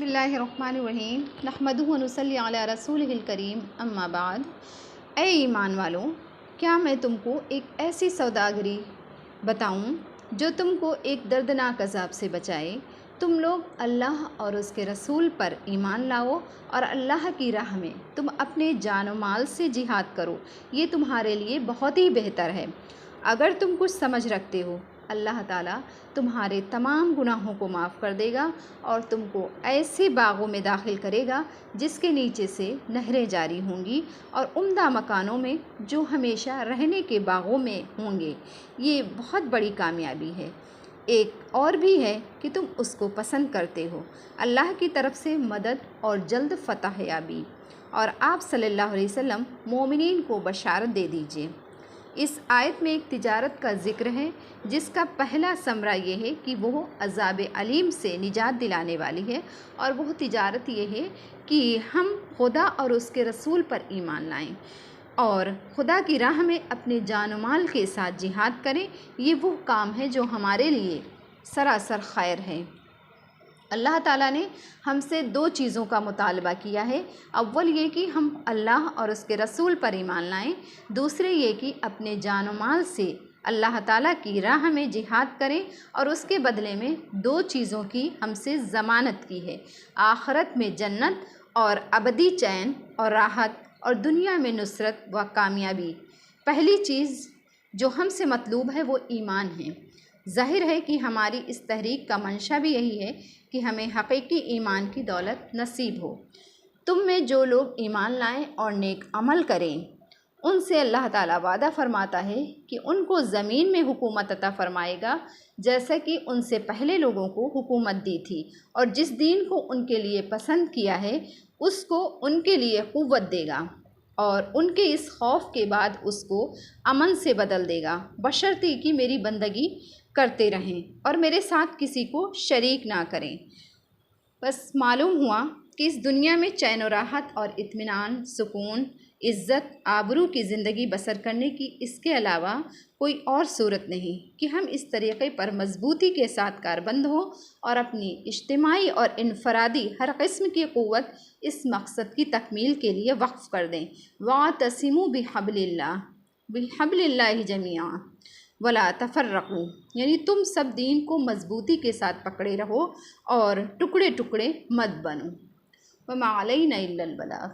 बिस्मिल्लाहिर्रहमानिर्रहीम नहमदुहु व नुसल्ली अला रसूलिहिल करीम अम्मा बाद। ए ईमान वालों, क्या मैं तुमको एक ऐसी सौदागरी बताऊं जो तुमको एक दर्दनाक अज़ाब से बचाए। तुम लोग अल्लाह और उसके रसूल पर ईमान लाओ और अल्लाह की राह में तुम अपने जान व माल से जिहाद करो। ये तुम्हारे लिए बहुत ही बेहतर है। अगर तुम कुछ समझ रखते हो, अल्लाह ताला तुम्हारे तमाम गुनाहों को माफ़ कर देगा और तुमको ऐसे बागों में दाखिल करेगा जिसके नीचे से नहरें जारी होंगी और उम्दा मकानों में जो हमेशा रहने के बागों में होंगे। ये बहुत बड़ी कामयाबी है। एक और भी है कि तुम उसको पसंद करते हो। अल्लाह की तरफ से मदद और जल्द फतह याबी। और आप सल्लल्लाहु अलैहि वसल्लम मोमिनीन को बशारत दे दीजिए। इस आयत में एक तिजारत का ज़िक्र है जिसका पहला समरा ये है कि वो अज़ाब अलीम से निजात दिलाने वाली है, और वह तिजारत ये है कि हम खुदा और उसके रसूल पर ईमान लाएं और खुदा की राह में अपने जान माल के साथ जिहाद करें। ये वो काम है जो हमारे लिए सरासर खैर है। अल्लाह ताला ने हमसे दो चीज़ों का मुतालबा किया है। अव्वल ये कि हम अल्लाह और उसके रसूल पर ईमान लाएं, दूसरे ये कि अपने जान माल से अल्लाह ताला की राह में जिहाद करें, और उसके बदले में दो चीज़ों की हमसे ज़मानत की है, आखिरत में जन्नत और अबदी चैन और राहत, और दुनिया में नुसरत व कामयाबी। पहली चीज़ जो हमसे मतलूब है वो ईमान है। ज़ाहिर है कि हमारी इस तहरीक का मंशा भी यही है कि हमें हकीकी ईमान की दौलत नसीब हो। तुम में जो लोग ईमान लाएं और नेक अमल करें, उनसे अल्लाह ताला वादा फरमाता है कि उनको ज़मीन में हुकूमत अता फरमाएगा जैसा कि उनसे पहले लोगों को हुकूमत दी थी, और जिस दीन को उनके लिए पसंद किया है उसको उनके लिए क़ुव्वत देगा, और उनके इस खौफ के बाद उसको अमन से बदल देगा, बशर्ते कि मेरी बंदगी करते रहें और मेरे साथ किसी को शरीक ना करें। बस मालूम हुआ कि इस दुनिया में चैन और राहत और इत्मीनान, सुकून, इज़्ज़त, आबरू की ज़िंदगी बसर करने की इसके अलावा कोई और सूरत नहीं कि हम इस तरीक़े पर मजबूती के साथ कारबंद हों और अपनी इज्तिमाई और इनफरादी हर किस्म की क़ुव्वत इस मकसद की तकमील के लिए वक्फ़ कर दें। वातसिमू बिहब्लिल्लाहि जमीआ वला तफर्रक़ू, यानी तुम सब दीन को मजबूती के साथ पकड़े रहो और टुकड़े टुकड़े मत बनो। वमा अलैना इल्लल बलाग।